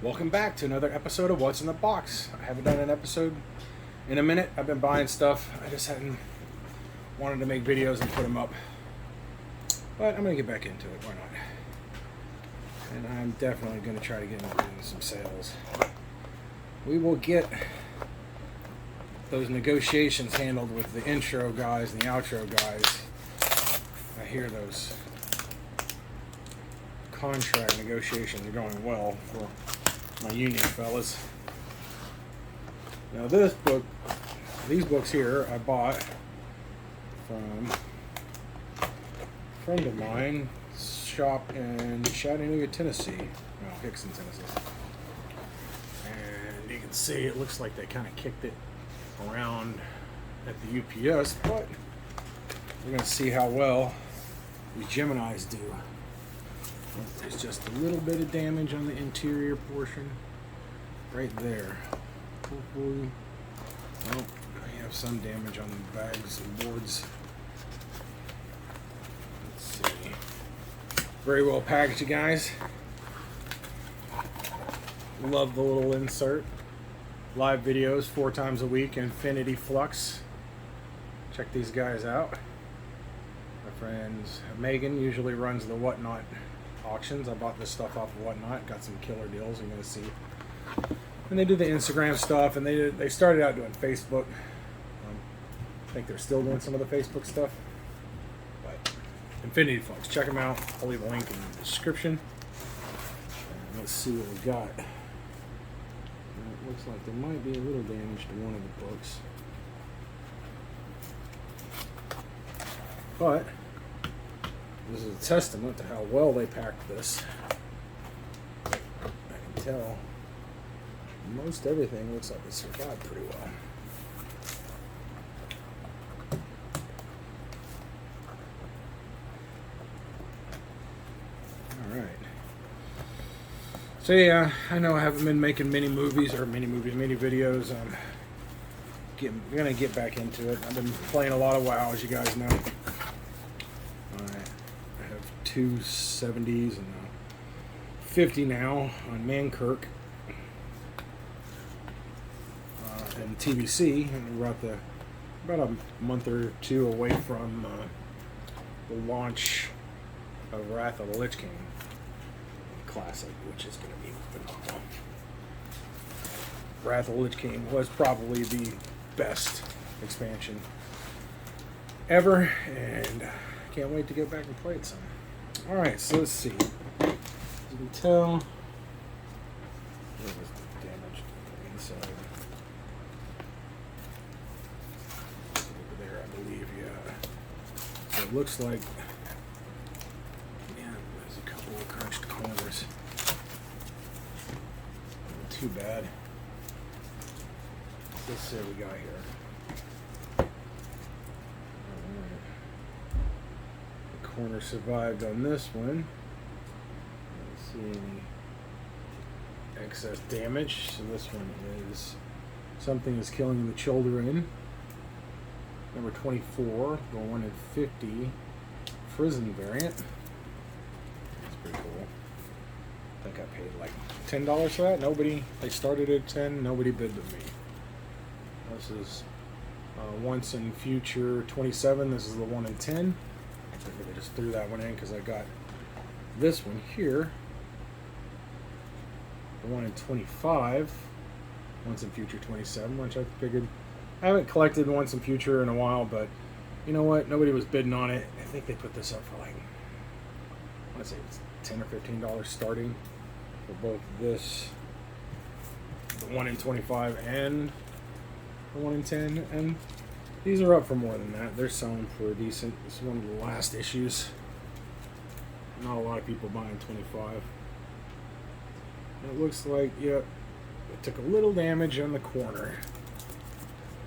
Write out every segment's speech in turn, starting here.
Welcome back to another episode of What's in the Box. I haven't done an episode in a minute. I've been buying stuff. I just hadn't wanted to make videos and put them up. But I'm going to get back into it. Why not? And I'm definitely going to try to get into doing some sales. We will get those negotiations handled with the intro guys and the outro guys. I hear those contract negotiations are going well for my union fellas. Now these books here I bought from a friend of mine shop in Chattanooga, Tennessee. No, Hickson, Tennessee. And you can see it looks like they kind of kicked it around at the UPS, but we're going to see how well the Geminis do. There's just a little bit of damage on the interior portion right there. Hopefully, well, I have some damage on the bags and boards. Let's see. Very well packaged, you guys. Love the little insert. Live videos 4 times a week. Infinity Flux. Check these guys out. My friend Megan usually runs the Whatnot auctions. I bought this stuff off of Whatnot. Got some killer deals you're going to see. And they do the Instagram stuff, and they started out doing Facebook. I think they're still doing some of the Facebook stuff. But Infinity Flux, check them out. I'll leave a link in the description. And let's see what we got. And it looks like there might be a little damage to one of the books. But this is a testament to how well they packed this. I can tell most everything looks like it survived pretty well. Alright. So yeah, I know I haven't been making mini videos. I'm gonna get back into it. I've been playing a lot of WoW, as you guys know. I have 2 70s and 50 now on Mankirk and TBC, and we're about a month or 2 away from the launch of Wrath of the Lich King Classic, which is going to be phenomenal. Wrath of the Lich King was probably the best expansion ever, and can't wait to get back and play it some. Alright, so let's see. As you can tell, there was damage to the inside. Over there, I believe, yeah. So it looks like, yeah, there's a couple of crunched corners. Not too bad. Let's see what we got here. Corner survived on this one. I don't see any excess damage. So this one is Something is Killing the Children. Number 24, the 1 in 50 Prison variant. That's pretty cool. I think I paid like $10 for that. They started at 10. Nobody bid with me. This is Once in Future 27. This is the 1 in 10. I just threw that one in because I got this one here, the 1 in 25, Once in Future 27, which I figured I haven't collected Once in Future in a while, but you know what? Nobody was bidding on it. I think they put this up for like, let's say it's $10 or $15 starting for both this, the 1 in 25, and the 1 in 10, and these are up for more than that. They're selling for a decent. This is one of the last issues. Not a lot of people buying 25. It looks like, yep, it took a little damage on the corner.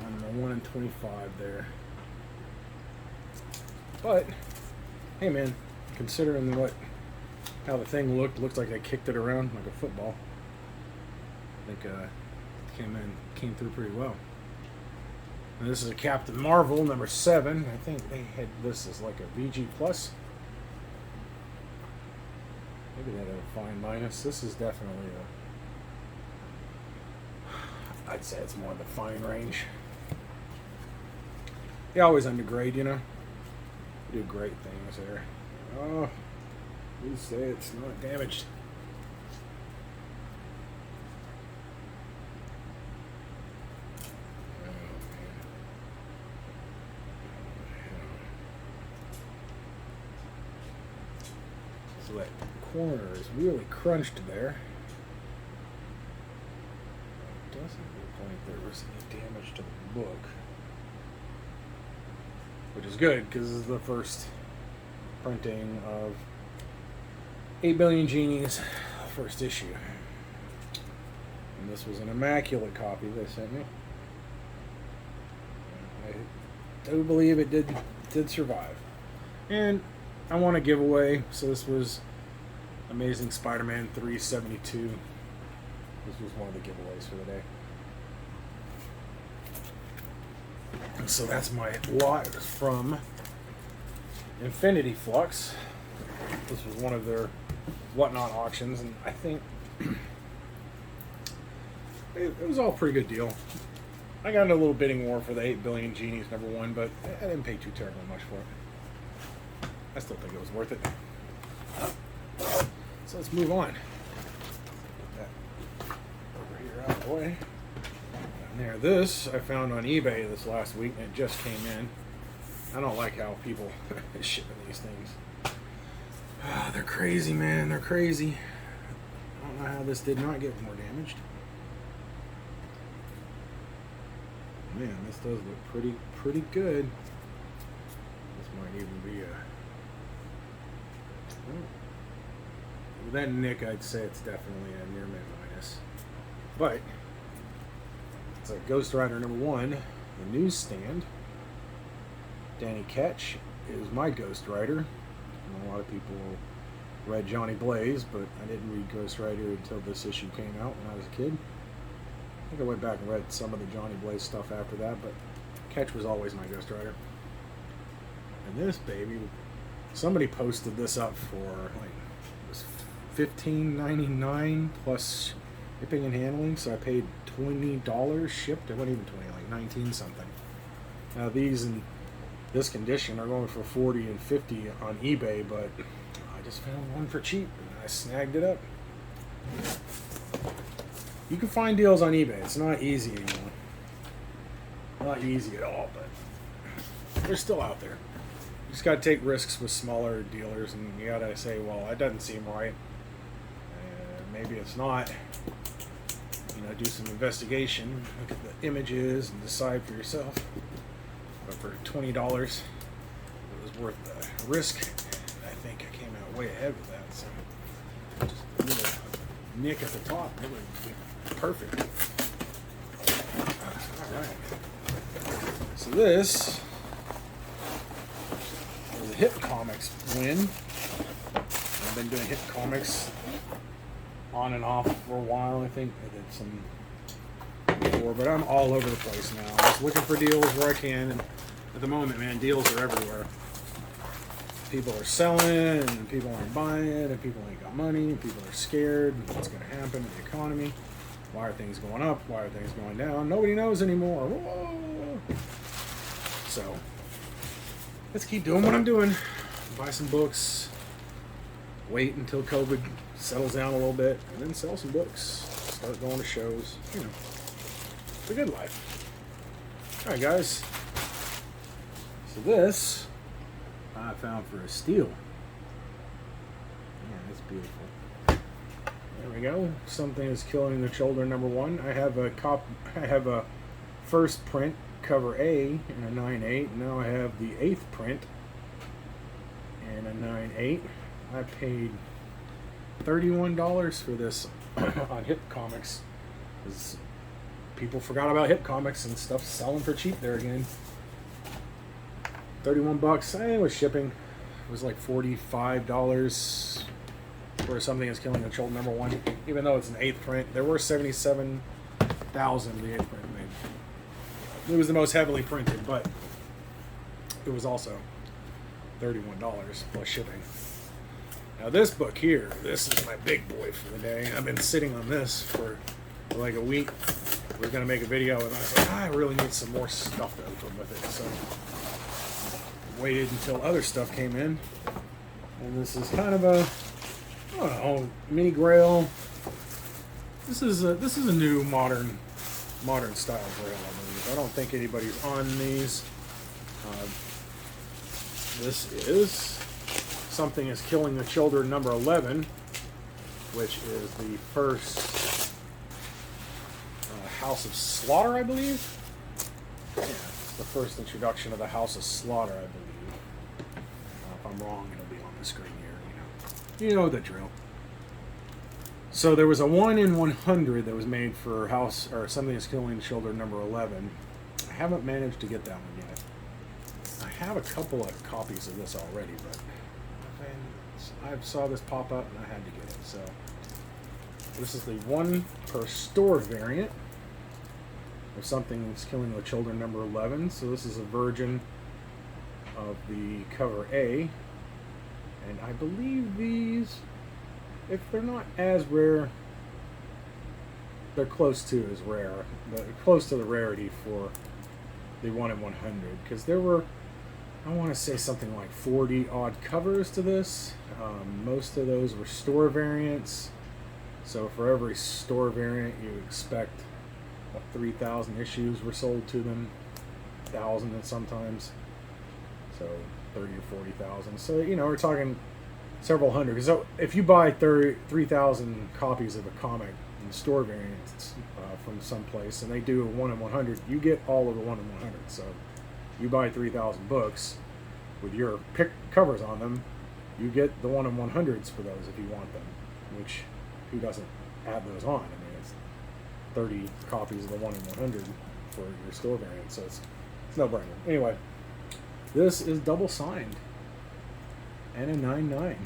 On the 1 in 25 there. But, hey man, considering how the thing looks like they kicked it around like a football. I think came through pretty well. And this is a Captain Marvel, number 7. I think they had this as like a VG+. Maybe they had a fine minus. This is definitely I'd say it's more in the fine range. They always undergrade, you know. They do great things there. Oh, you say it's not damaged. So that corner is really crunched there. It doesn't look like there was any damage to the book. Which is good, because this is the first printing of 8 Billion Genies, first issue. And this was an immaculate copy they sent me. I do believe it did survive. And I want a giveaway, so this was Amazing Spider-Man 372. This was one of the giveaways for the day. So that's my lot from Infinity Flux. This was one of their whatnot auctions, and I think it was all a pretty good deal. I got in a little bidding war for the 8 Billion Genies #1, but I didn't pay too terribly much for it. I still think it was worth it. So let's move on. Put that over here out of the way. There, this I found on eBay this last week, and it just came in. I don't like how people shipping these things. Oh, they're crazy, man. They're crazy. I don't know how this did not get more damaged. Man, this does look pretty good. This might even be a... With that nick, I'd say it's definitely a near mint minus. But it's a Ghost Rider #1, the newsstand. Danny Ketch is my Ghost Rider. And a lot of people read Johnny Blaze, but I didn't read Ghost Rider until this issue came out when I was a kid. I think I went back and read some of the Johnny Blaze stuff after that, but Ketch was always my Ghost Rider. And this baby, somebody posted this up for like it was $15.99 plus shipping and handling, so I paid $20 shipped. It wasn't even 20, like 19 something. Now these in this condition are going for 40 and 50 on eBay, but I just found one for cheap and I snagged it up. You can find deals on eBay. It's not easy anymore. Not easy at all, but they're still out there. You just got to take risks with smaller dealers, and you got to say, well, that doesn't seem right. Maybe it's not. You know, do some investigation, look at the images, and decide for yourself. But for $20, it was worth the risk. I think I came out way ahead with that. So just a little nick at the top, it would be perfect. All right. So this was a Hit Comics win. I've been doing Hit Comics on and off for a while. I think I did some before, but I'm all over the place now. I'm just looking for deals where I can, and at the moment, man, deals are everywhere. People are selling, and people aren't buying, and people ain't got money, and people are scared. What's going to happen to the economy? Why are things going up? Why are things going down? Nobody knows anymore. Whoa. So let's keep doing what I'm doing. Buy some books. Wait until COVID settles down a little bit, and then sell some books. Start going to shows. You know, it's a good life. All right, guys. So this I found for a steal. Yeah, it's beautiful. There we go. Something is Killing the Children #1. I have a first print cover A in a 9/8. Now I have the 8th print in a 9/8. I paid $31 for this on Hit Comics. Because people forgot about Hit Comics and stuff's selling for cheap there again. 31 bucks. It was shipping. It was like $45 for something that's Killing the Children #1. Even though it's an 8th print, there were 77,000 the 8th print made. It was the most heavily printed, but it was also $31 plus shipping. Now this book here, this is my big boy for the day. I've been sitting on this for like a week. we're going to make a video, and I was like, I really need some more stuff to open with it. So waited until other stuff came in. And this is kind of a, I don't know, mini grail. This is a new modern style grail, I believe. I don't think anybody's on these. This is Something is Killing the Children number 11, which is the first House of Slaughter, I believe. Yeah, it's the first introduction of the House of Slaughter, I believe. If I'm wrong, it'll be on the screen here. You know the drill. So there was a 1 in 100 that was made for Something is Killing the Children number 11. I haven't managed to get that one yet. I have a couple of copies of this already, but I saw this pop up and I had to get it. So this is the 1 per store variant of Something is Killing the Children number 11. So this is a version of the cover A, and I believe these, if they're not as rare, they're close to as rare. They're close to the rarity for the 1 in 100, because there were, I want to say, something like 40 odd covers to this. Most of those were store variants. So for every store variant, you expect 3,000 issues were sold to them, 1,000 and sometimes. So 30 or 40,000. So we're talking several hundred. So if you buy 3,000 copies of a comic in the store variants from someplace, and they do a 1 in 100, you get all of the 1 in 100. So you buy 3,000 books with your pick covers on them, you get the 1 in 100s for those if you want them. Which, who doesn't add those on? I mean, it's 30 copies of the 1 in 100 for your store variant, so it's no brainer. Anyway, this is double signed and a 9.9.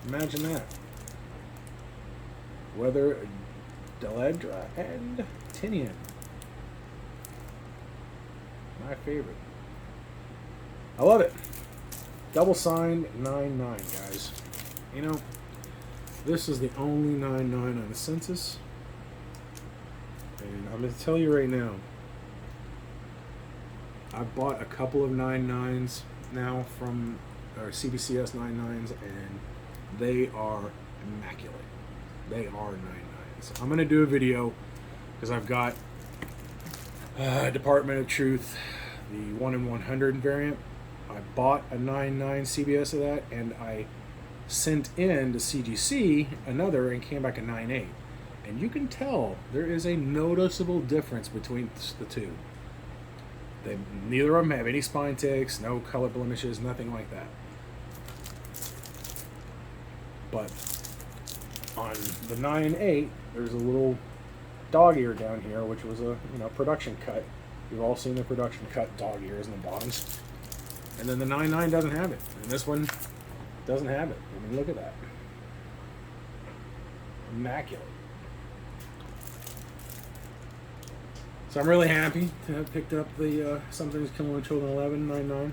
Imagine that. Weather, Deledra, and Tinian. My favorite. I love it. Double signed 9.9, guys. This is the only 9.9 on the census. And I'm going to tell you right now, I've bought a couple of 9.9s now from our CBCS 9.9s, and they are immaculate. They are 9.9s. I'm going to do a video because I've got Department of Truth, the 1 in 100 variant. I bought a 9.9 CBS of that, and I sent in to CGC another and came back a 9.8. And you can tell there is a noticeable difference between the two. Neither of them have any spine ticks, no color blemishes, nothing like that. But on the 9.8, there's a little dog ear down here, which was a production cut. You've all seen the production cut dog ears in the bottoms. And then the 9.9 doesn't have it. And this one doesn't have it. I mean, look at that. Immaculate. So I'm really happy to have picked up the Something's Killing the Children 11 9.9.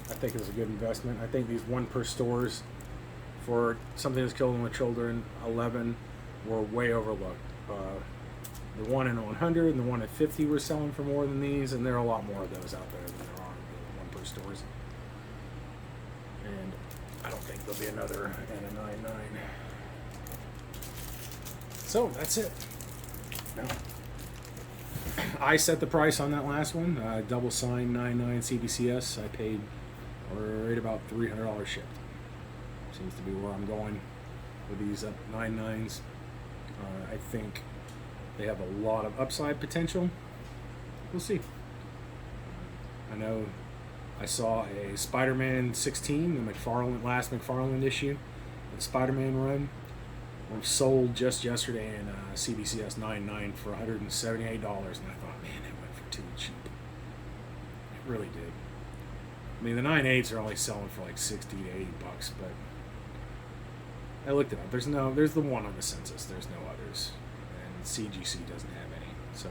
I think it's a good investment. I think these 1 per stores for Something's Killing the Children 11 were way overlooked. The 1 in 100 and the 1 in 50 were selling for more than these, and there are a lot more of those out there than there are the 1 per stores. And I don't think there'll be another and a 9.9. So that's it. Now, I set the price on that last one. Double signed 9.9 CBCS. I paid right about $300 shipped. Seems to be where I'm going with these 9.9s. I think they have a lot of upside potential. We'll see. I know I saw a Spider-Man 16, the last McFarlane issue, the Spider-Man run, was sold just yesterday in CBCS 9.9 for $178, and I thought, man, it went for too cheap. It really did. I mean, the 9.8s are only selling for like 60 to 80 bucks, but I looked it up. There's the one on the census. There's no others, and CGC doesn't have any. So,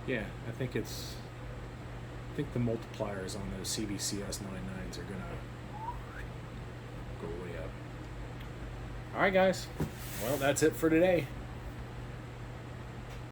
yeah, I think the multipliers on those CBCS 9.9s are gonna go way up. All right, guys. Well, that's it for today.